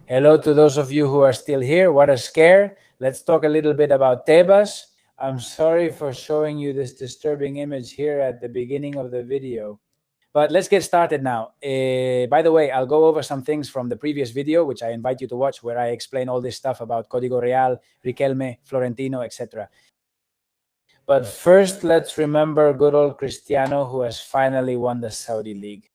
Hello to those of you who are still here. What a scare. Let's talk a little bit about Tebas. I'm sorry for showing you this disturbing image here at the beginning of the video. But let's get started now. By the way, I'll go over some things from the previous video, which I invite you to watch, where I explain all this stuff about Código Real, Riquelme, Florentino, etc. But first, let's remember good old Cristiano, who has finally won the Saudi League.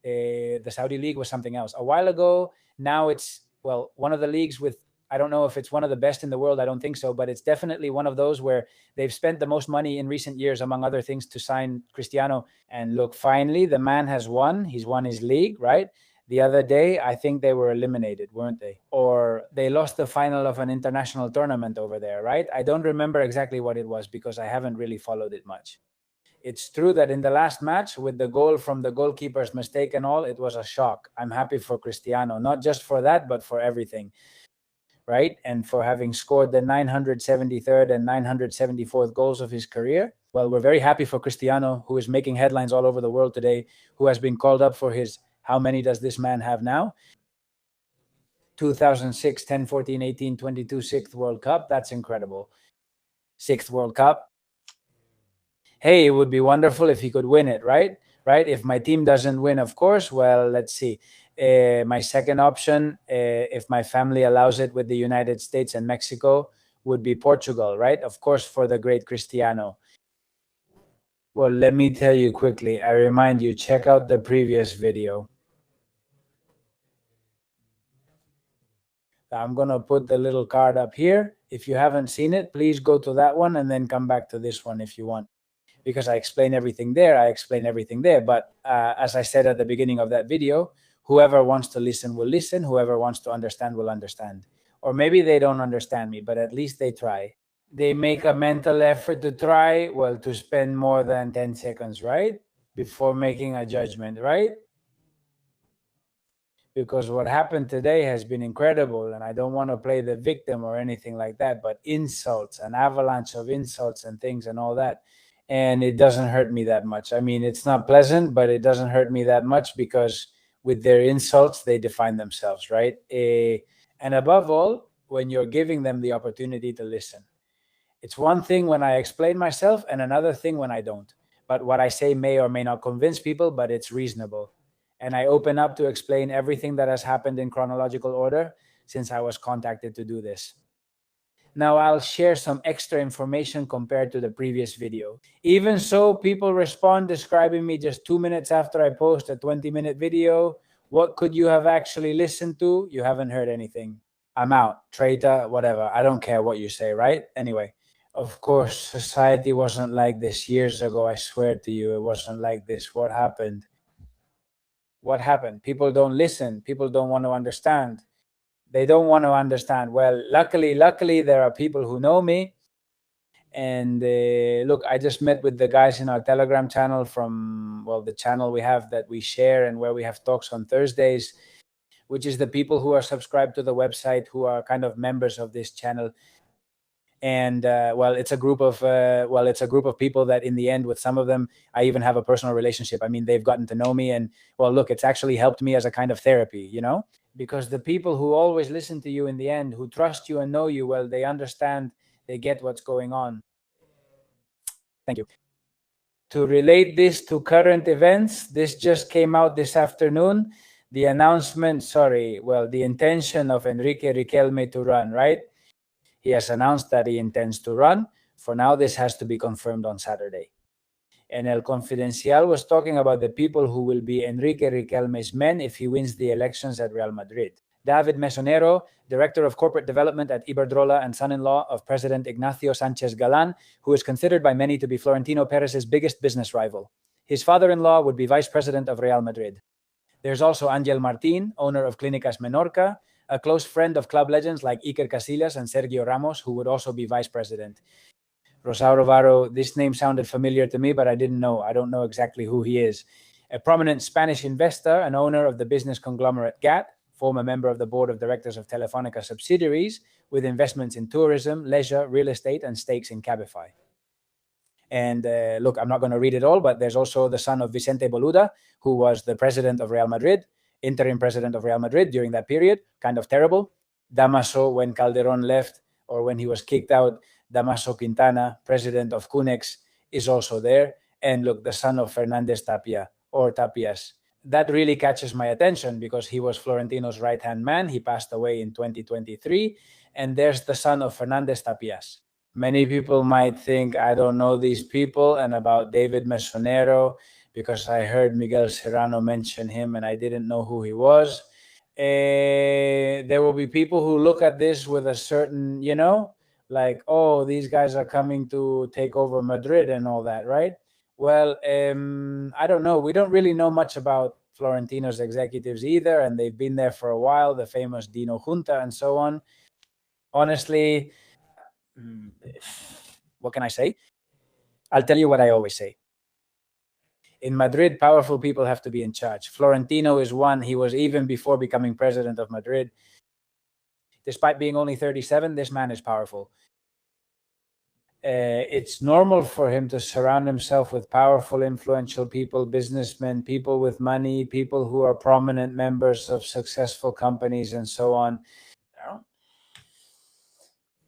The Saudi League was something else. A while ago, now it's, well, one of the leagues with, I don't know if it's one of the best in the world. I don't think so, but it's definitely one of those where they've spent the most money in recent years, among other things, to sign Cristiano. And look, finally, the man has won. He's won his league, right? The other day, I think they were eliminated, weren't they? Or they lost the final of an international tournament over there, right? I don't remember exactly what it was because I haven't really followed it much. It's true that in the last match, with the goal from the goalkeeper's mistake and all, it was a shock. I'm happy for Cristiano, not just for that, but for everything, right? And for having scored the 973rd and 974th goals of his career. Well, we're very happy for Cristiano, who is making headlines all over the world today, who has been called up for his, how many does this man have now? 2006, 10, 14, 18, 22, sixth World Cup. That's incredible. Sixth World Cup. Hey, it would be wonderful if he could win it, right? Right? If my team doesn't win, of course, well, let's see. My second option, if my family allows it with the United States and Mexico, would be Portugal, right? Of course, for the great Cristiano. Well, let me tell you quickly. I remind you, check out the previous video. I'm going to put the little card up here. If you haven't seen it, please go to that one and then come back to this one if you want. Because I explain everything there, I explain everything there. But as I said at the beginning of that video, whoever wants to listen will listen. Whoever wants to understand will understand. Or maybe they don't understand me, but at least they try. They make a mental effort to try, well, to spend more than 10 seconds, right? Before making a judgment, right? Because what happened today has been incredible, and I don't want to play the victim or anything like that, but insults, an avalanche of insults and things and all that. And it doesn't hurt me that much. I mean, it's not pleasant, but it doesn't hurt me that much because with their insults, they define themselves, right? And above all, when you're giving them the opportunity to listen. It's one thing when I explain myself and another thing when I don't. But what I say may or may not convince people, but it's reasonable. And I open up to explain everything that has happened in chronological order since I was contacted to do this. Now I'll share some extra information compared to the previous video. Even so, people respond describing me just 2 minutes after I post a 20-minute video. What could you have actually listened to? You haven't heard anything. I'm out. Traitor, whatever. I don't care what you say, right? Anyway, of course, society wasn't like this years ago. I swear to you, it wasn't like this. What happened? What happened? People don't listen. People don't want to understand. They don't want to understand. Well, luckily, there are people who know me. And look, I just met with the guys in our Telegram channel from, well, the channel we have that we share and where we have talks on Thursdays, which is the people who are subscribed to the website, who are kind of members of this channel. And well, it's a group of people that in the end, with some of them, I even have a personal relationship. I mean, they've gotten to know me, and well, look, it's actually helped me as a kind of therapy, you know, because the people who always listen to you in the end, who trust you and know you well, they understand, they get what's going on. Thank you. To relate this to current events, this just came out this afternoon. The announcement, the intention of Enrique Riquelme to run, right? He has announced that he intends to run. For now, this has to be confirmed on Saturday. And El Confidencial was talking about the people who will be Enrique Riquelme's men if he wins the elections at Real Madrid. David Mesonero, Director of Corporate Development at Iberdrola and son-in-law of President Ignacio Sanchez Galan, who is considered by many to be Florentino Perez's biggest business rival. His father-in-law would be Vice President of Real Madrid. There's also Angel Martín, owner of Clínicas Menorca, a close friend of club legends like Iker Casillas and Sergio Ramos, who would also be vice president. Rosauro Varo, this name sounded familiar to me, but I don't know exactly who he is. A prominent Spanish investor and owner of the business conglomerate GAT, former member of the board of directors of Telefónica subsidiaries, with investments in tourism, leisure, real estate, and stakes in Cabify. And look, I'm not going to read it all, but there's also the son of Vicente Boluda, who was the president of Real Madrid, interim president of Real Madrid during that period, kind of terrible. Damaso, when Calderon left or when he was kicked out, Damaso Quintana, president of Cunex, is also there. And look, the son of Fernandez Tapia or Tapias. That really catches my attention because he was Florentino's right-hand man. He passed away in 2023. And there's the son of Fernandez Tapias. Many people might think I don't know these people and about David Mesonero because I heard Miguel Serrano mention him and I didn't know who he was. There will be people who look at this with a certain, like, oh, these guys are coming to take over Madrid and all that, right? Well, I don't know. We don't really know much about Florentino's executives either, and they've been there for a while, the famous Dino Junta and so on. Honestly, what can I say? I'll tell you what I always say. In Madrid, powerful people have to be in charge. Florentino is one. He was even before becoming president of Madrid. Despite being only 37, this man is powerful. It's normal for him to surround himself with powerful, influential people, businessmen, people with money, people who are prominent members of successful companies and so on.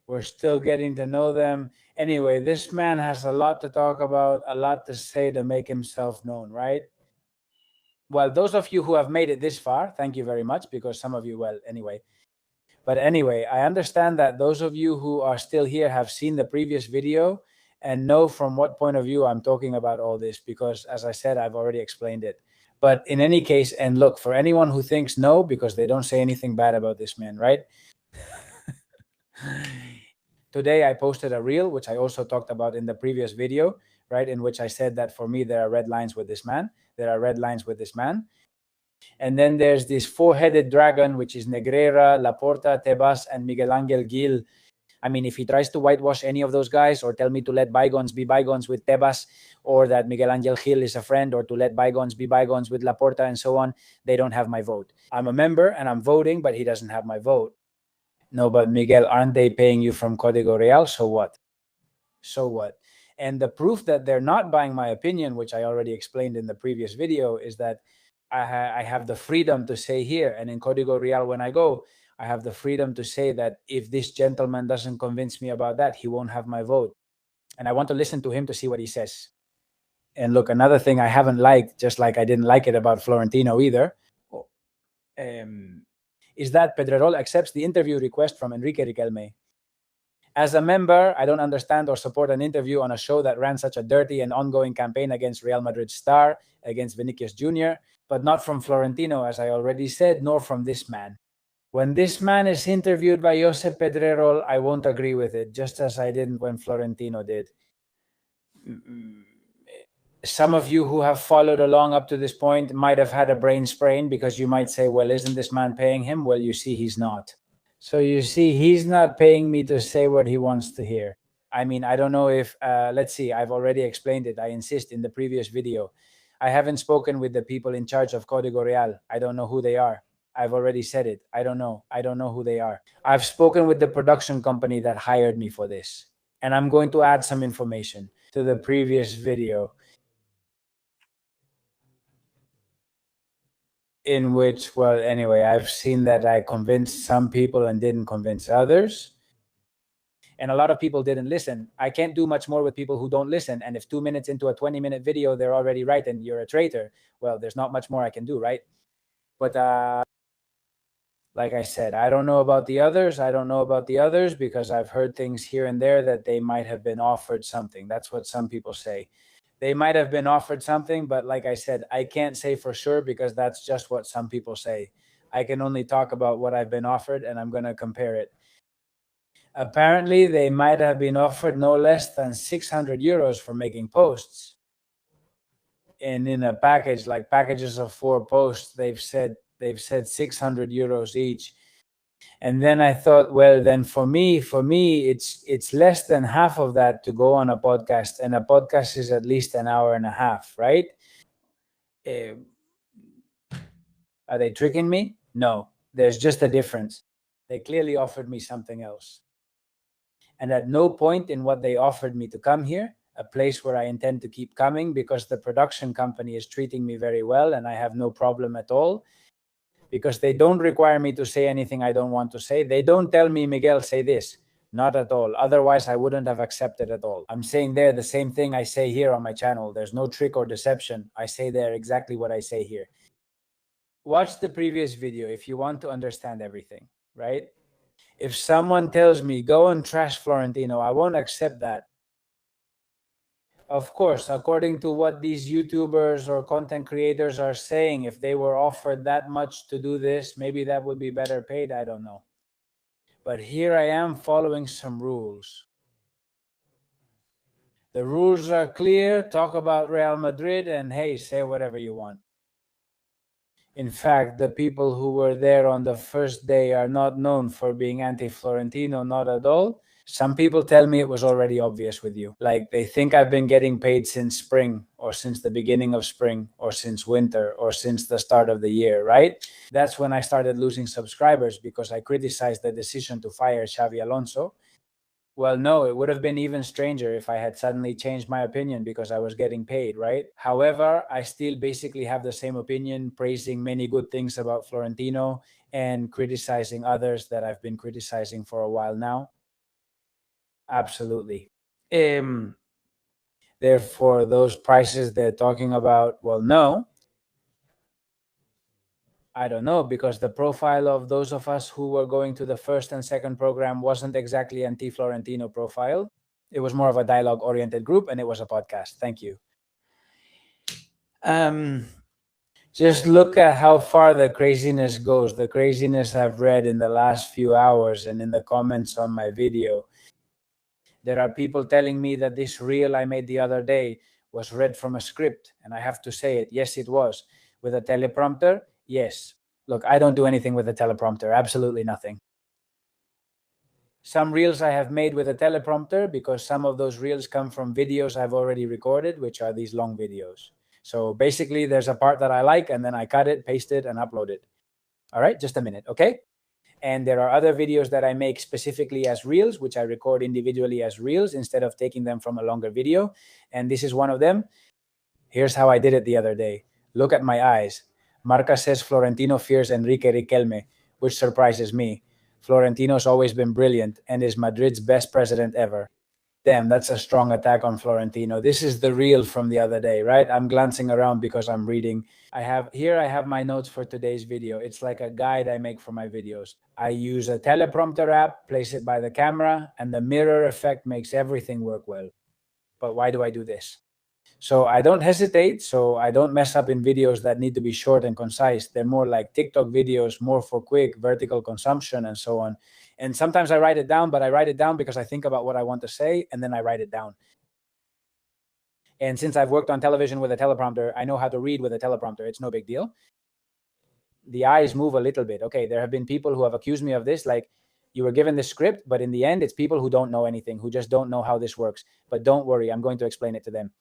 We're still getting to know them. Anyway, this man has a lot to talk about, a lot to say to make himself known, right? Well, those of you who have made it this far, thank you very much, because some of you, well, anyway. But anyway, I understand that those of you who are still here have seen the previous video and know from what point of view I'm talking about all this, because as I said, I've already explained it. But in any case, and look, for anyone who thinks no, because they don't say anything bad about this man, right? Today I posted a reel, which I also talked about in the previous video, right? In which I said that for me, there are red lines with this man. There are red lines with this man. And then there's this four-headed dragon, which is Negreira, Laporta, Tebas, and Miguel Angel Gil. I mean, if he tries to whitewash any of those guys or tell me to let bygones be bygones with Tebas, or that Miguel Angel Gil is a friend, or to let bygones be bygones with Laporta and so on, they don't have my vote. I'm a member and I'm voting, but he doesn't have my vote. No, but Miguel, aren't they paying you from Código Real? So what? So what? And the proof that they're not buying my opinion, which I already explained in the previous video, is that I have the freedom to say here, and in Código Real when I go, I have the freedom to say that if this gentleman doesn't convince me about that, he won't have my vote. And I want to listen to him to see what he says. And look, another thing I haven't liked, just like I didn't like it about Florentino either, is that Pedrerol accepts the interview request from Enrique Riquelme. As a member, I don't understand or support an interview on a show that ran such a dirty and ongoing campaign against Real Madrid's star, against Vinicius Jr., but not from Florentino, as I already said, nor from this man. When this man is interviewed by Josep Pedrerol, I won't agree with it, just as I didn't when Florentino did. Some of you who have followed along up to this point might have had a brain sprain because you might say, well, isn't this man paying him? Well, you see, he's not. So you see, he's not paying me to say what he wants to hear. I mean, I don't know if, let's see, I've already explained it. I insist in the previous video. I haven't spoken with the people in charge of Código Real. I don't know who they are. I've already said it. I don't know. I don't know who they are. I've spoken with the production company that hired me for this. And I'm going to add some information to the previous video, in which, well, anyway, I've seen that I convinced some people and didn't convince others. And a lot of people didn't listen. I can't do much more with people who don't listen. And if 2 minutes into a 20-minute video, they're already right and you're a traitor, well, there's not much more I can do, right? But like I said, I don't know about the others. I don't know about the others because I've heard things here and there that they might have been offered something. That's what some people say. They might have been offered something, but like I said, I can't say for sure because that's just what some people say. I can only talk about what I've been offered and I'm going to compare it. Apparently, they might have been offered no less than 600 euros for making posts. And in a package, like packages of 4 posts, they've said 600 euros each. And then I thought, well, then for me, it's less than half of that to go on a podcast, and a podcast is at least an hour and a half, right? Are they tricking me? No, there's just a difference. They clearly offered me something else. And at no point in what they offered me to come here, a place where I intend to keep coming because the production company is treating me very well and I have no problem at all, because they don't require me to say anything I don't want to say. They don't tell me, Miguel, say this. Not at all. Otherwise, I wouldn't have accepted at all. I'm saying there the same thing I say here on my channel. There's no trick or deception. I say there exactly what I say here. Watch the previous video if you want to understand everything, right? If someone tells me, go and trash Florentino, I won't accept that. Of course, according to what these YouTubers or content creators are saying, if they were offered that much to do this, maybe that would be better paid. I don't know. But here I am following some rules. The rules are clear. Talk about Real Madrid and hey, say whatever you want. In fact, the people who were there on the first day are not known for being anti-Florentino, not at all. Some people tell me it was already obvious with you. Like they think I've been getting paid since spring or since the beginning of spring or since winter or since the start of the year, right? That's when I started losing subscribers because I criticized the decision to fire Xavi Alonso. Well, no, it would have been even stranger if I had suddenly changed my opinion because I was getting paid, right? However, I still basically have the same opinion, praising many good things about Florentino and criticizing others that I've been criticizing for a while now. Absolutely. Therefore, those prices they're talking about, well, no, I don't know, because the profile of those of us who were going to the first and second program wasn't exactly anti-Florentino profile. It was more of a dialogue-oriented group, and it was a podcast. Thank you. Just look at how far the craziness goes. The craziness I've read in the last few hours and in the comments on my video. There are people telling me that this reel I made the other day was read from a script, and I have to say it. Yes, it was. With a teleprompter? Yes. Look, I don't do anything with a teleprompter. Absolutely nothing. Some reels I have made with a teleprompter because some of those reels come from videos I've already recorded, which are these long videos. So basically, there's a part that I like, and then I cut it, paste it, and upload it. All right, just a minute, okay? And there are other videos that I make specifically as reels, which I record individually as reels instead of taking them from a longer video. And this is one of them. Here's how I did it the other day. Look at my eyes. Marca says Florentino fears Enrique Riquelme, which surprises me. Florentino's always been brilliant and is Madrid's best president ever. Damn, that's a strong attack on Florentino. This is the reel from the other day, right? I'm glancing around because I'm reading. I have my notes for today's video. It's like a guide I make for my videos. I use a teleprompter app, place it by the camera, and the mirror effect makes everything work well. But why do I do this? So I don't hesitate. So I don't mess up in videos that need to be short and concise. They're more like TikTok videos, more for quick vertical consumption and so on. And sometimes I write it down, but I write it down because I think about what I want to say and then I write it down. And since I've worked on television with a teleprompter, I know how to read with a teleprompter. It's no big deal. The eyes move a little bit. Okay, there have been people who have accused me of this, like you were given the script, but in the end, it's people who don't know anything, who just don't know how this works. But don't worry, I'm going to explain it to them.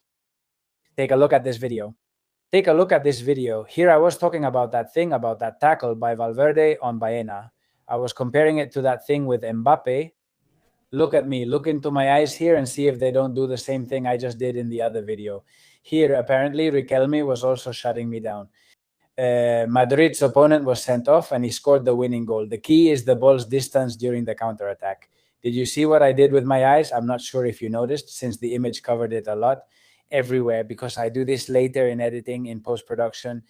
Take a look at this video. Take a look at this video. Here I was talking about that thing, about that tackle by Valverde on Baena. I was comparing it to that thing with Mbappe. Look at me, look into my eyes here and see if they don't do the same thing I just did in the other video. Here, apparently, Riquelme was also shutting me down. Madrid's opponent was sent off and he scored the winning goal. The key is the ball's distance during the counterattack. Did you see what I did with my eyes? I'm not sure if you noticed, since the image covered it a lot. Everywhere, because I do this later in editing, in post-production.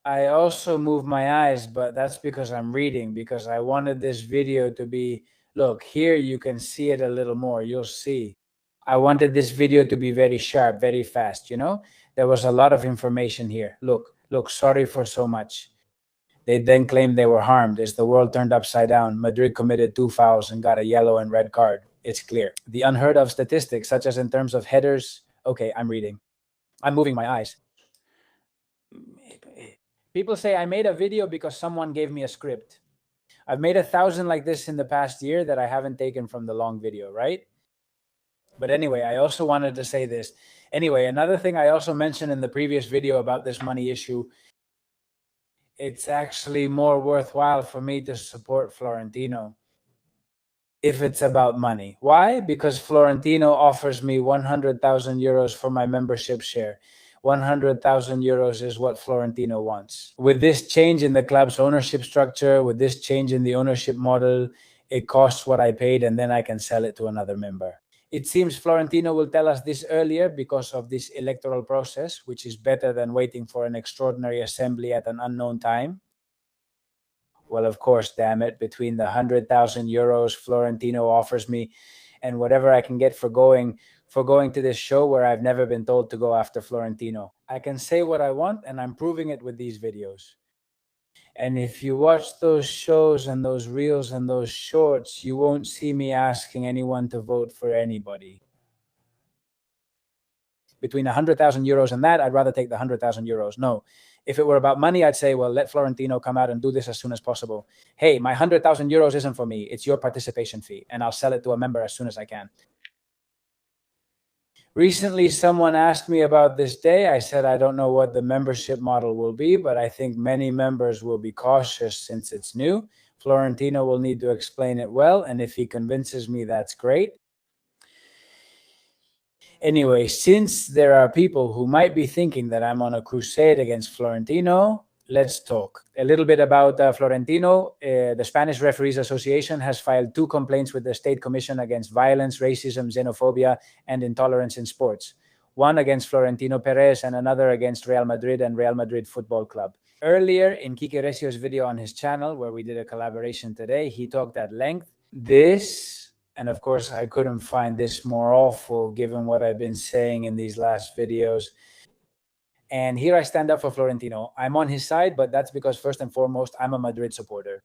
I also move my eyes, but that's because I'm reading, because I wanted this video to be, look, here you can see it a little more, you'll see. I wanted this video to be very sharp, very fast, you know? There was a lot of information here. Look, sorry for so much. They then claimed they were harmed as the world turned upside down. Madrid committed 2 fouls and got a yellow and red card. It's clear. The unheard of statistics, such as in terms of headers. Okay, I'm reading. I'm moving my eyes. People say I made a video because someone gave me a script. I've made 1,000 like this in the past year that I haven't taken from the long video, right? But anyway, I also wanted to say this. Anyway, another thing I also mentioned in the previous video about this money issue, it's actually more worthwhile for me to support Florentino if it's about money. Why? Because Florentino offers me 100,000 euros for my membership share. 100,000 euros is what Florentino wants. With this change in the club's ownership structure, with this change in the ownership model, it costs what I paid, and then I can sell it to another member. It seems Florentino will tell us this earlier because of this electoral process, which is better than waiting for an extraordinary assembly at an unknown time. Well, of course, damn it, between the 100,000 euros Florentino offers me and whatever I can get for going to this show where I've never been told to go after Florentino, I can say what I want, and I'm proving it with these videos. And if you watch those shows and those reels and those shorts, you won't see me asking anyone to vote for anybody. Between 100,000 euros and that, I'd rather take the 100,000 euros. No. If it were about money, I'd say, well, let Florentino come out and do this as soon as possible. Hey, my 100,000 euros isn't for me. It's your participation fee, and I'll sell it to a member as soon as I can. Recently, someone asked me about this day. I said, I don't know what the membership model will be, but I think many members will be cautious since it's new. Florentino will need to explain it well, and if he convinces me, that's great. Anyway, since there are people who might be thinking that I'm on a crusade against Florentino, let's talk a little bit about Florentino. The Spanish Referees Association has filed 2 complaints with the State Commission against violence, racism, xenophobia, and intolerance in sports. One against Florentino Perez and another against Real Madrid and Real Madrid Football Club. Earlier in Quique Recio's video on his channel, where we did a collaboration today, he talked at length. And of course, I couldn't find this more awful given what I've been saying in these last videos. And here I stand up for Florentino. I'm on his side, but that's because first and foremost, I'm a Madrid supporter.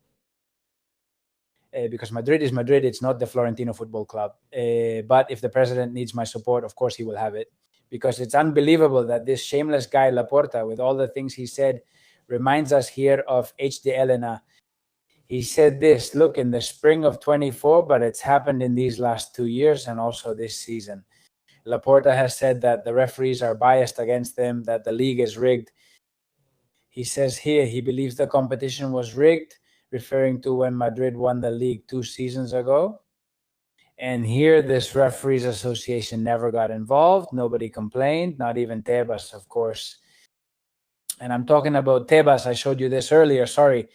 Because Madrid is Madrid, it's not the Florentino Football Club. But if the president needs my support, of course he will have it. Because it's unbelievable that this shameless guy, Laporta, with all the things he said, reminds us here of H.D. Elena. He said this, look, in the spring of 24, but it's happened in these last 2 years and also this season. Laporta has said that the referees are biased against them, that the league is rigged. He says here he believes the competition was rigged, referring to when Madrid won the league 2 seasons ago. And here this referees association never got involved. Nobody complained, not even Tebas, of course. And I'm talking about Tebas. I showed you this earlier, sorry.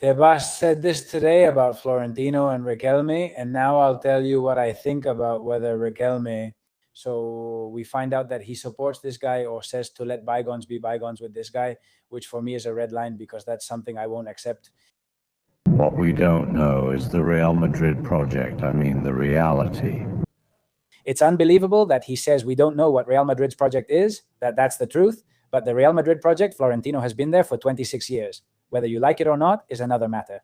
Tebas said this today about Florentino and Riquelme, and now I'll tell you what I think about whether Riquelme. So we find out that he supports this guy or says to let bygones be bygones with this guy, which for me is a red line because that's something I won't accept. What we don't know is the Real Madrid project, I mean the reality. It's unbelievable that he says we don't know what Real Madrid's project is, that's the truth, but the Real Madrid project, Florentino has been there for 26 years. Whether you like it or not is another matter.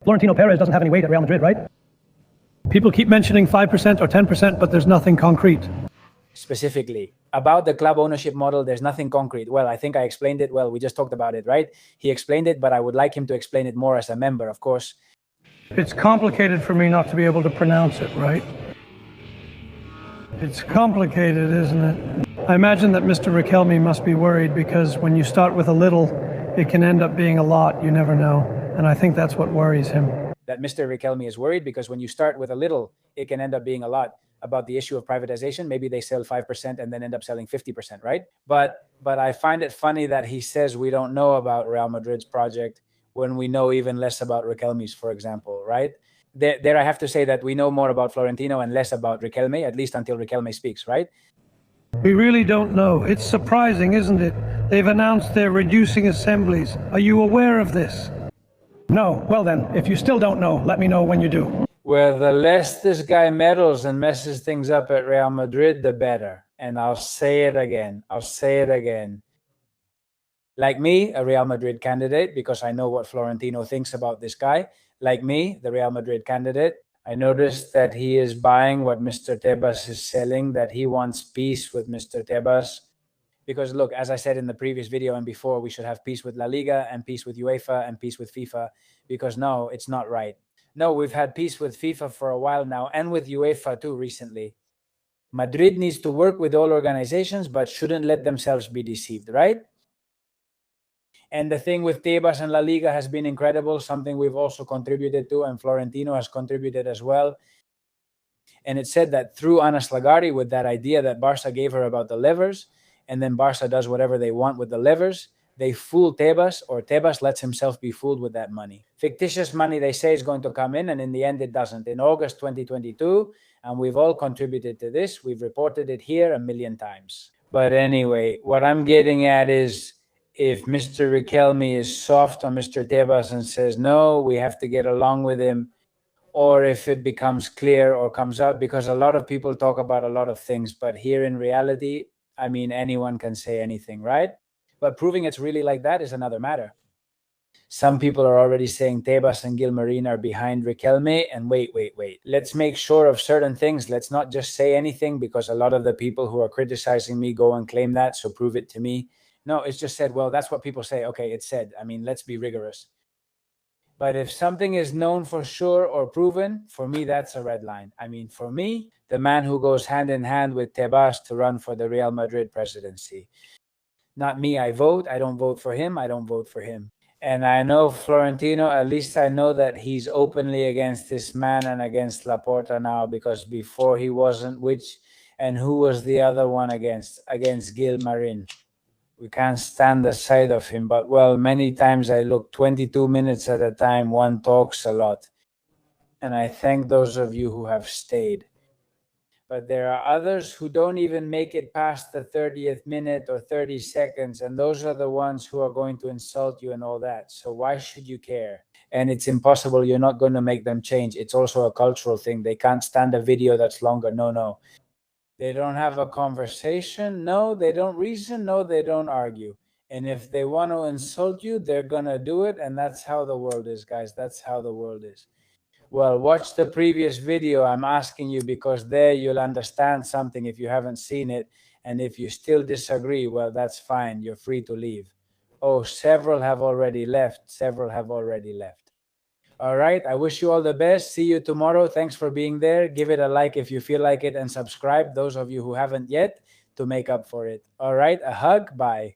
Florentino Perez doesn't have any weight at Real Madrid, right? People keep mentioning 5% or 10%, but there's nothing concrete. Specifically, about the club ownership model, there's nothing concrete. Well, I think I explained it. Well, we just talked about it, right? He explained it, but I would like him to explain it more as a member, of course. It's complicated for me not to be able to pronounce it, right? It's complicated, isn't it? I imagine that Mr. Riquelme must be worried because when you start with a little, it can end up being a lot, you never know. And I think that's what worries him. That Mr. Riquelme is worried because when you start with a little, it can end up being a lot. About the issue of privatization, maybe they sell 5% and then end up selling 50%, right? But I find it funny that he says we don't know about Real Madrid's project when we know even less about Riquelme's, for example, right? There I have to say that we know more about Florentino and less about Riquelme, at least until Riquelme speaks, right? We really don't know. It's surprising, isn't it? They've announced they're reducing assemblies. Are you aware of this? No. Well then, if you still don't know, let me know when you do. Well, the less this guy meddles and messes things up at Real Madrid, the better. And I'll say it again. Like me, a Real Madrid candidate, because I know what Florentino thinks about this guy. Like me, the Real Madrid candidate, I noticed that he is buying what Mr. Tebas is selling, that he wants peace with Mr. Tebas. Because look, as I said in the previous video and before, we should have peace with La Liga and peace with UEFA and peace with FIFA. Because no, it's not right. No, we've had peace with FIFA for a while now and with UEFA too recently. Madrid needs to work with all organizations but shouldn't let themselves be deceived, right? And the thing with Tebas and La Liga has been incredible, something we've also contributed to, and Florentino has contributed as well. And it said that through Ana Slagari, with that idea that Barca gave her about the levers, and then Barca does whatever they want with the levers. They fool Tebas, or Tebas lets himself be fooled with that money. Fictitious money they say is going to come in, and in the end it doesn't. In August 2022, and we've all contributed to this. We've reported it here 1,000,000 times. But anyway, what I'm getting at is, if Mr. Riquelme is soft on Mr. Tebas and says, no, we have to get along with him, or if it becomes clear or comes out, because a lot of people talk about a lot of things, but here in reality, I mean, anyone can say anything, right? But proving it's really like that is another matter. Some people are already saying Tebas and Gilmarin are behind Riquelme, and wait. Let's make sure of certain things. Let's not just say anything, because a lot of the people who are criticizing me go and claim that, so prove it to me. No, it's just said, well, that's what people say. Okay, it's said. I mean, let's be rigorous. But if something is known for sure or proven, for me, that's a red line. I mean, for me, the man who goes hand in hand with Tebas to run for the Real Madrid presidency. Not me, I vote. I don't vote for him. I don't vote for him. And I know Florentino, at least I know that he's openly against this man and against Laporta now, because before he wasn't. And who was the other one against? Against Gilmarin. We can't stand the sight of him, but well, many times I look 22 minutes at a time, one talks a lot. And I thank those of you who have stayed. But there are others who don't even make it past the 30th minute or 30 seconds, and those are the ones who are going to insult you and all that. So why should you care? And it's impossible. You're not going to make them change. It's also a cultural thing. They can't stand a video that's longer. No. They don't have a conversation. No, they don't reason. No, they don't argue. And if they want to insult you, they're going to do it. And that's how the world is, guys. That's how the world is. Well, watch the previous video. I'm asking you, because there you'll understand something if you haven't seen it. And if you still disagree, well, that's fine. You're free to leave. Oh, several have already left. All right. I wish you all the best. See you tomorrow. Thanks for being there. Give it a like if you feel like it, and subscribe, those of you who haven't yet, to make up for it. All right. A hug. Bye.